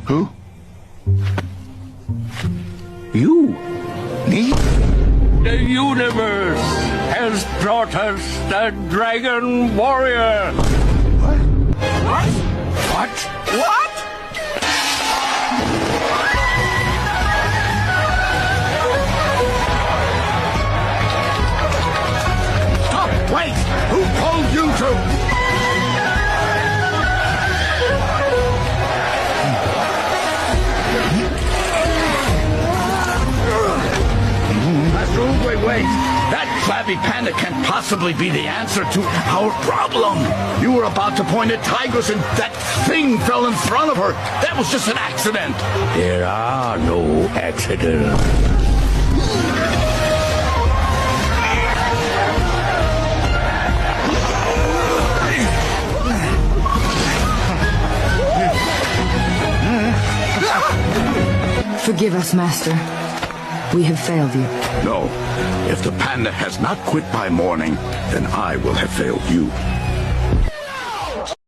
Who? You? Me? The universe has brought us the Dragon Warrior. What? What? What? What? Stop! Wait! Who told you to? Master Oogway, wait! That flabby panda can't possibly be the answer to our problem. You were about to point at Tigress and that thing fell in front of her. That was just an accident. There are no accidents. Forgive us, Master. We have failed you. No. If the panda has not quit by morning, then I will have failed you.